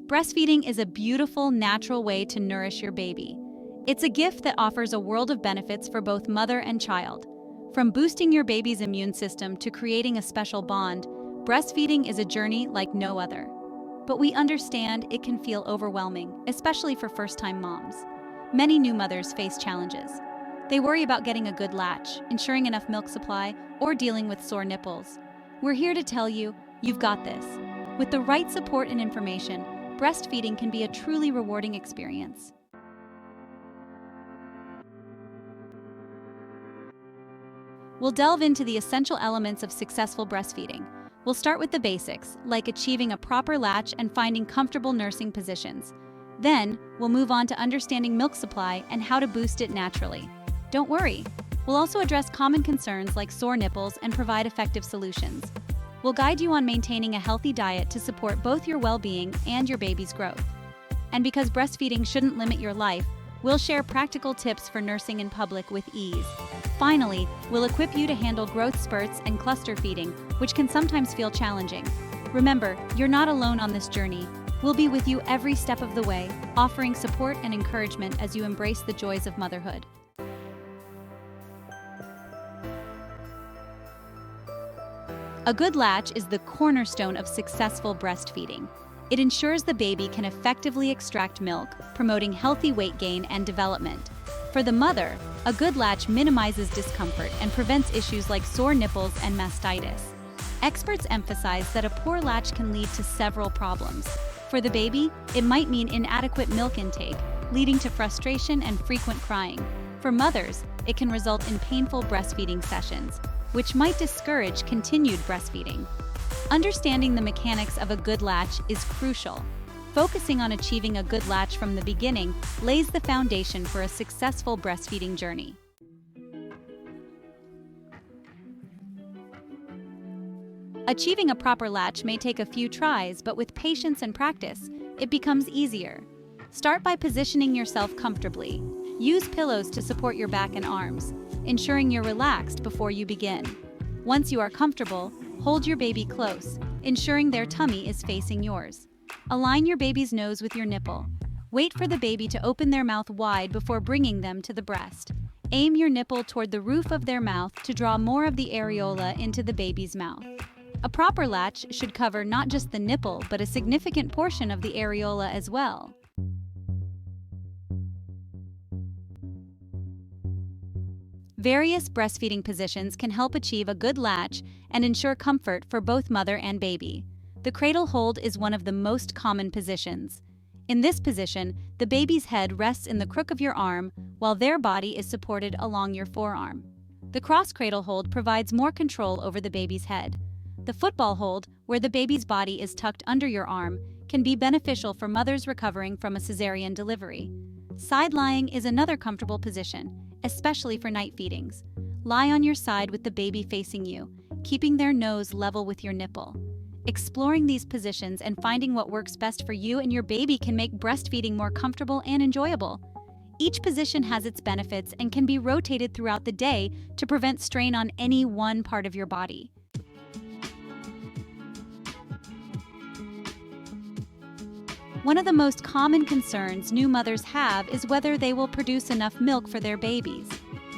Breastfeeding is a beautiful, natural way to nourish your baby. It's a gift that offers a world of benefits for both mother and child. From boosting your baby's immune system to creating a special bond, breastfeeding is a journey like no other. But we understand it can feel overwhelming, especially for first-time moms. Many new mothers face challenges. They worry about getting a good latch, ensuring enough milk supply, or dealing with sore nipples. We're here to tell you, you've got this. With the right support and information, breastfeeding can be a truly rewarding experience. We'll delve into the essential elements of successful breastfeeding. We'll start with the basics, like achieving a proper latch and finding comfortable nursing positions. Then, we'll move on to understanding milk supply and how to boost it naturally. Don't worry, we'll also address common concerns like sore nipples and provide effective solutions. We'll guide you on maintaining a healthy diet to support both your well-being and your baby's growth. And because breastfeeding shouldn't limit your life, we'll share practical tips for nursing in public with ease. Finally, we'll equip you to handle growth spurts and cluster feeding, which can sometimes feel challenging. Remember, you're not alone on this journey. We'll be with you every step of the way, offering support and encouragement as you embrace the joys of motherhood. A good latch is the cornerstone of successful breastfeeding. It ensures the baby can effectively extract milk, promoting healthy weight gain and development. For the mother, a good latch minimizes discomfort and prevents issues like sore nipples and mastitis. Experts emphasize that a poor latch can lead to several problems. For the baby, it might mean inadequate milk intake, leading to frustration and frequent crying. For mothers, it can result in painful breastfeeding sessions, which might discourage continued breastfeeding. Understanding the mechanics of a good latch is crucial. Focusing on achieving a good latch from the beginning lays the foundation for a successful breastfeeding journey. Achieving a proper latch may take a few tries, but with patience and practice, it becomes easier. Start by positioning yourself comfortably. Use pillows to support your back and arms, ensuring you're relaxed before you begin. Once you are comfortable, hold your baby close, ensuring their tummy is facing yours. Align your baby's nose with your nipple. Wait for the baby to open their mouth wide before bringing them to the breast. Aim your nipple toward the roof of their mouth to draw more of the areola into the baby's mouth. A proper latch should cover not just the nipple, but a significant portion of the areola as well. Various breastfeeding positions can help achieve a good latch and ensure comfort for both mother and baby. The cradle hold is one of the most common positions. In this position, the baby's head rests in the crook of your arm while their body is supported along your forearm. The cross cradle hold provides more control over the baby's head. The football hold, where the baby's body is tucked under your arm, can be beneficial for mothers recovering from a cesarean delivery. Side lying is another comfortable position, especially for night feedings. Lie on your side with the baby facing you, keeping their nose level with your nipple. Exploring these positions and finding what works best for you and your baby can make breastfeeding more comfortable and enjoyable. Each position has its benefits and can be rotated throughout the day to prevent strain on any one part of your body. One of the most common concerns new mothers have is whether they will produce enough milk for their babies.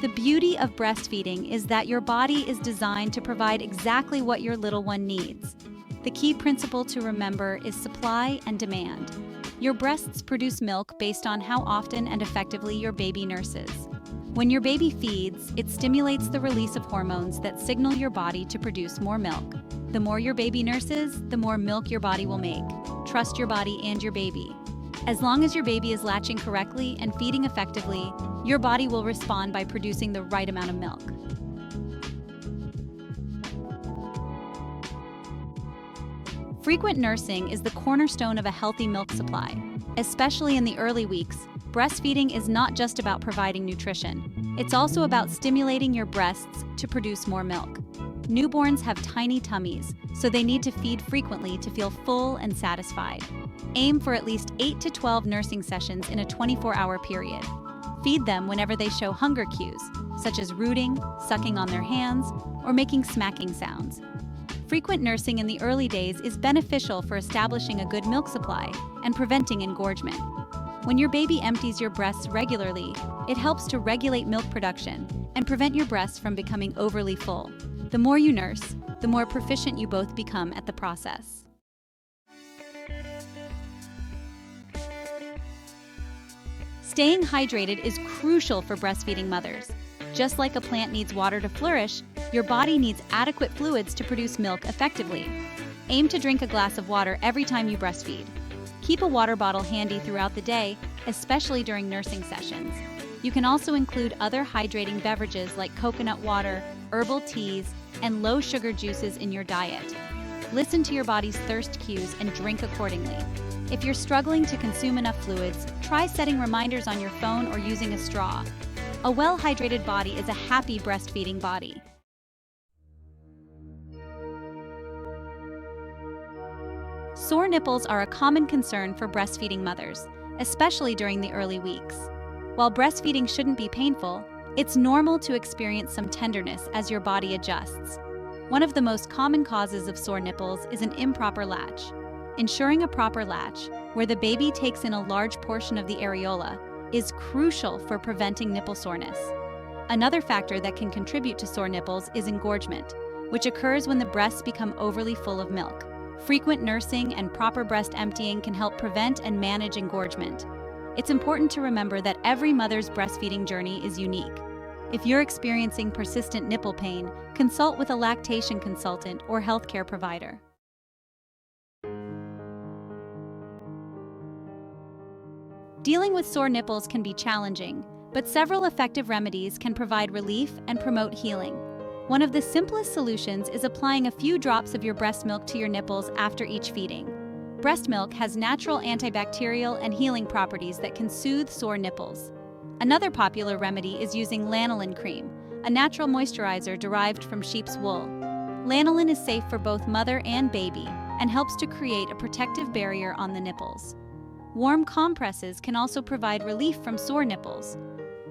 The beauty of breastfeeding is that your body is designed to provide exactly what your little one needs. The key principle to remember is supply and demand. Your breasts produce milk based on how often and effectively your baby nurses. When your baby feeds, it stimulates the release of hormones that signal your body to produce more milk. The more your baby nurses, the more milk your body will make. Trust your body and your baby. As long as your baby is latching correctly and feeding effectively, your body will respond by producing the right amount of milk. Frequent nursing is the cornerstone of a healthy milk supply. Especially in the early weeks, breastfeeding is not just about providing nutrition. It's also about stimulating your breasts to produce more milk. Newborns have tiny tummies, so they need to feed frequently to feel full and satisfied. Aim for at least 8 to 12 nursing sessions in a 24-hour period. Feed them whenever they show hunger cues, such as rooting, sucking on their hands, or making smacking sounds. Frequent nursing in the early days is beneficial for establishing a good milk supply and preventing engorgement. When your baby empties your breasts regularly, it helps to regulate milk production and prevent your breasts from becoming overly full. The more you nurse, the more proficient you both become at the process. Staying hydrated is crucial for breastfeeding mothers. Just like a plant needs water to flourish, your body needs adequate fluids to produce milk effectively. Aim to drink a glass of water every time you breastfeed. Keep a water bottle handy throughout the day, especially during nursing sessions. You can also include other hydrating beverages like coconut water, herbal teas, and low-sugar juices in your diet. Listen to your body's thirst cues and drink accordingly. If you're struggling to consume enough fluids, try setting reminders on your phone or using a straw. A well-hydrated body is a happy breastfeeding body. Sore nipples are a common concern for breastfeeding mothers, especially during the early weeks. While breastfeeding shouldn't be painful, it's normal to experience some tenderness as your body adjusts. One of the most common causes of sore nipples is an improper latch. Ensuring a proper latch, where the baby takes in a large portion of the areola, is crucial for preventing nipple soreness. Another factor that can contribute to sore nipples is engorgement, which occurs when the breasts become overly full of milk. Frequent nursing and proper breast emptying can help prevent and manage engorgement. It's important to remember that every mother's breastfeeding journey is unique. If you're experiencing persistent nipple pain, consult with a lactation consultant or healthcare provider. Dealing with sore nipples can be challenging, but several effective remedies can provide relief and promote healing. One of the simplest solutions is applying a few drops of your breast milk to your nipples after each feeding. Breast milk has natural antibacterial and healing properties that can soothe sore nipples. Another popular remedy is using lanolin cream, a natural moisturizer derived from sheep's wool. Lanolin is safe for both mother and baby and helps to create a protective barrier on the nipples. Warm compresses can also provide relief from sore nipples.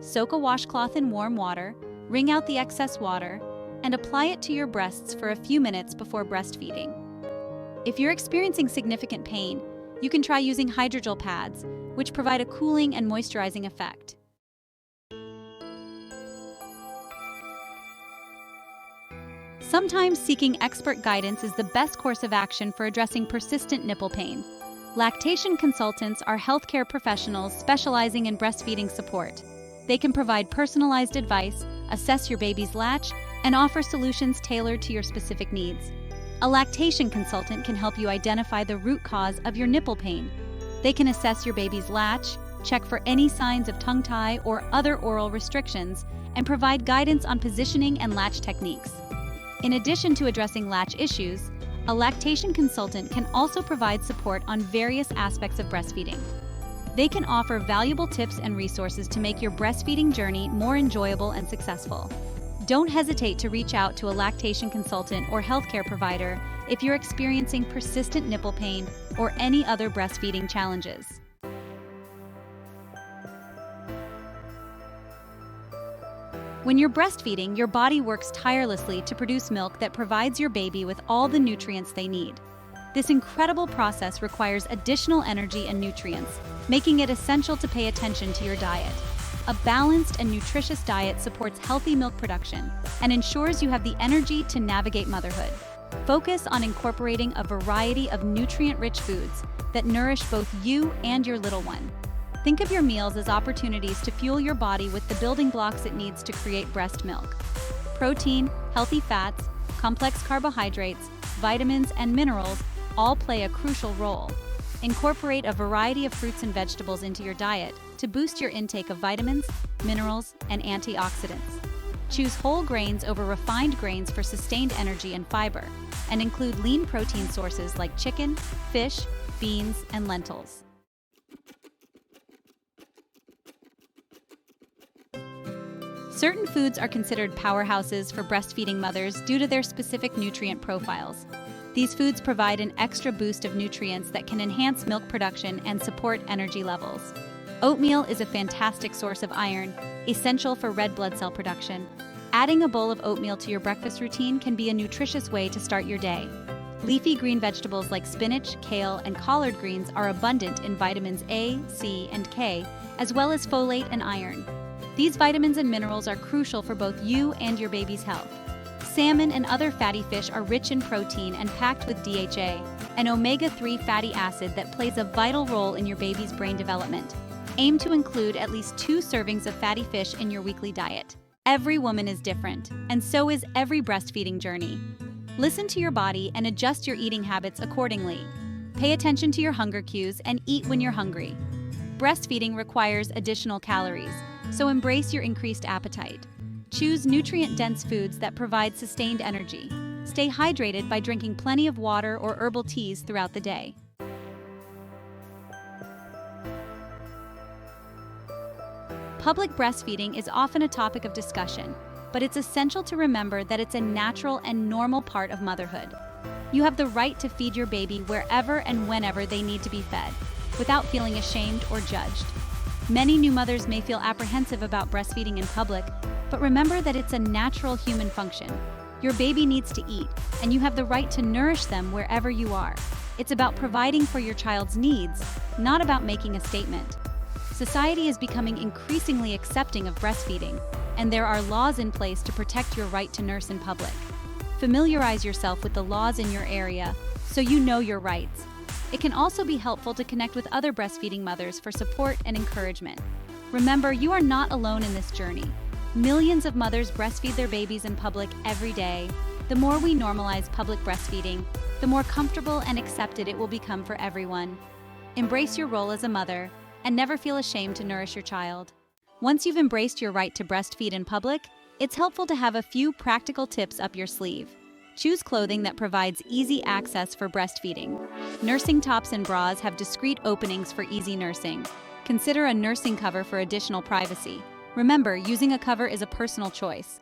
Soak a washcloth in warm water, wring out the excess water, and apply it to your breasts for a few minutes before breastfeeding. If you're experiencing significant pain, you can try using hydrogel pads, which provide a cooling and moisturizing effect. Sometimes seeking expert guidance is the best course of action for addressing persistent nipple pain. Lactation consultants are healthcare professionals specializing in breastfeeding support. They can provide personalized advice, assess your baby's latch, and offer solutions tailored to your specific needs. A lactation consultant can help you identify the root cause of your nipple pain. They can assess your baby's latch, check for any signs of tongue tie or other oral restrictions, and provide guidance on positioning and latch techniques. In addition to addressing latch issues, a lactation consultant can also provide support on various aspects of breastfeeding. They can offer valuable tips and resources to make your breastfeeding journey more enjoyable and successful. Don't hesitate to reach out to a lactation consultant or healthcare provider if you're experiencing persistent nipple pain or any other breastfeeding challenges. When you're breastfeeding, your body works tirelessly to produce milk that provides your baby with all the nutrients they need. This incredible process requires additional energy and nutrients, making it essential to pay attention to your diet. A balanced and nutritious diet supports healthy milk production and ensures you have the energy to navigate motherhood. Focus on incorporating a variety of nutrient-rich foods that nourish both you and your little one. Think of your meals as opportunities to fuel your body with the building blocks it needs to create breast milk. Protein, healthy fats, complex carbohydrates, vitamins, and minerals all play a crucial role. Incorporate a variety of fruits and vegetables into your diet to boost your intake of vitamins, minerals, and antioxidants. Choose whole grains over refined grains for sustained energy and fiber, and include lean protein sources like chicken, fish, beans, and lentils. Certain foods are considered powerhouses for breastfeeding mothers due to their specific nutrient profiles. These foods provide an extra boost of nutrients that can enhance milk production and support energy levels. Oatmeal is a fantastic source of iron, essential for red blood cell production. Adding a bowl of oatmeal to your breakfast routine can be a nutritious way to start your day. Leafy green vegetables like spinach, kale, and collard greens are abundant in vitamins A, C, and K, as well as folate and iron. These vitamins and minerals are crucial for both you and your baby's health. Salmon and other fatty fish are rich in protein and packed with DHA, an omega-3 fatty acid that plays a vital role in your baby's brain development. Aim to include at least 2 servings of fatty fish in your weekly diet. Every woman is different, and so is every breastfeeding journey. Listen to your body and adjust your eating habits accordingly. Pay attention to your hunger cues and eat when you're hungry. Breastfeeding requires additional calories, so embrace your increased appetite. Choose nutrient-dense foods that provide sustained energy. Stay hydrated by drinking plenty of water or herbal teas throughout the day. Public breastfeeding is often a topic of discussion, but it's essential to remember that it's a natural and normal part of motherhood. You have the right to feed your baby wherever and whenever they need to be fed, without feeling ashamed or judged. Many new mothers may feel apprehensive about breastfeeding in public, but remember that it's a natural human function. Your baby needs to eat, and you have the right to nourish them wherever you are. It's about providing for your child's needs, not about making a statement. Society is becoming increasingly accepting of breastfeeding, and there are laws in place to protect your right to nurse in public. Familiarize yourself with the laws in your area so you know your rights. It can also be helpful to connect with other breastfeeding mothers for support and encouragement. Remember, you are not alone in this journey. Millions of mothers breastfeed their babies in public every day. The more we normalize public breastfeeding, the more comfortable and accepted it will become for everyone. Embrace your role as a mother and never feel ashamed to nourish your child. Once you've embraced your right to breastfeed in public, it's helpful to have a few practical tips up your sleeve. Choose clothing that provides easy access for breastfeeding. Nursing tops and bras have discreet openings for easy nursing. Consider a nursing cover for additional privacy. Remember, using a cover is a personal choice.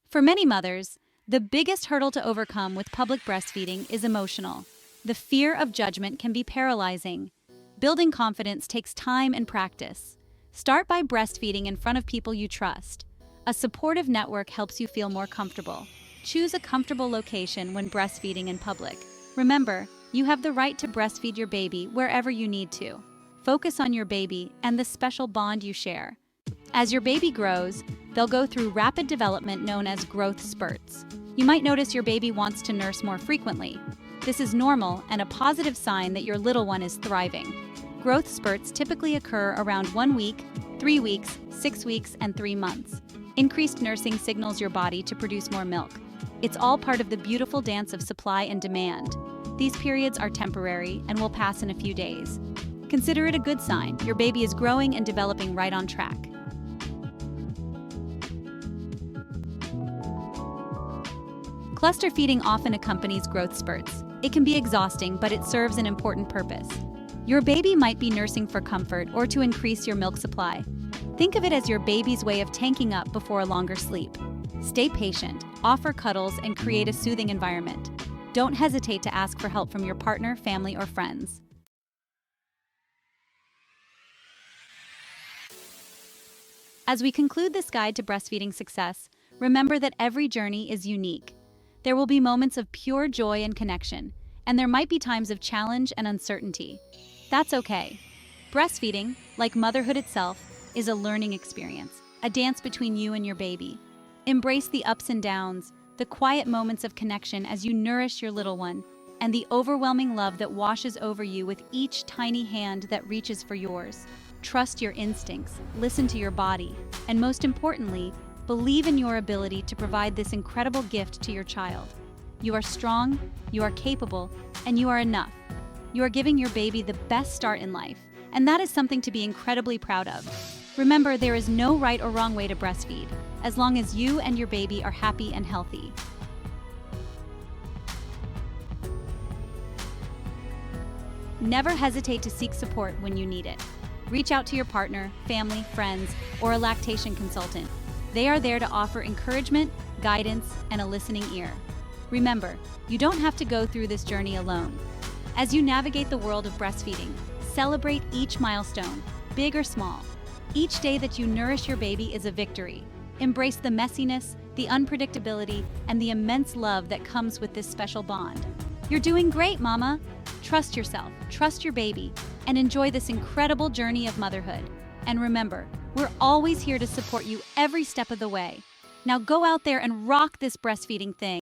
For many mothers, the biggest hurdle to overcome with public breastfeeding is emotional. The fear of judgment can be paralyzing. Building confidence takes time and practice. Start by breastfeeding in front of people you trust. A supportive network helps you feel more comfortable. Choose a comfortable location when breastfeeding in public. Remember, you have the right to breastfeed your baby wherever you need to. Focus on your baby and the special bond you share. As your baby grows, they'll go through rapid development known as growth spurts. You might notice your baby wants to nurse more frequently. This is normal and a positive sign that your little one is thriving. Growth spurts typically occur around 1 week, 3 weeks, 6 weeks, and 3 months. Increased nursing signals your body to produce more milk. It's all part of the beautiful dance of supply and demand. These periods are temporary and will pass in a few days. Consider it a good sign. Your baby is growing and developing right on track. Cluster feeding often accompanies growth spurts. It can be exhausting, but it serves an important purpose. Your baby might be nursing for comfort or to increase your milk supply. Think of it as your baby's way of tanking up before a longer sleep. Stay patient, offer cuddles, and create a soothing environment. Don't hesitate to ask for help from your partner, family, or friends. As we conclude this guide to breastfeeding success, remember that every journey is unique. There will be moments of pure joy and connection, and there might be times of challenge and uncertainty. That's okay. Breastfeeding, like motherhood itself, is a learning experience, a dance between you and your baby. Embrace the ups and downs, the quiet moments of connection as you nourish your little one, and the overwhelming love that washes over you with each tiny hand that reaches for yours. Trust your instincts, listen to your body, and most importantly, believe in your ability to provide this incredible gift to your child. You are strong, you are capable, and you are enough. You are giving your baby the best start in life, and that is something to be incredibly proud of. Remember, there is no right or wrong way to breastfeed, as long as you and your baby are happy and healthy. Never hesitate to seek support when you need it. Reach out to your partner, family, friends, or a lactation consultant. They are there to offer encouragement, guidance, and a listening ear. Remember, you don't have to go through this journey alone. As you navigate the world of breastfeeding, celebrate each milestone, big or small. Each day that you nourish your baby is a victory. Embrace the messiness, the unpredictability, and the immense love that comes with this special bond. You're doing great, Mama! Trust yourself, trust your baby, and enjoy this incredible journey of motherhood. And remember, we're always here to support you every step of the way. Now go out there and rock this breastfeeding thing.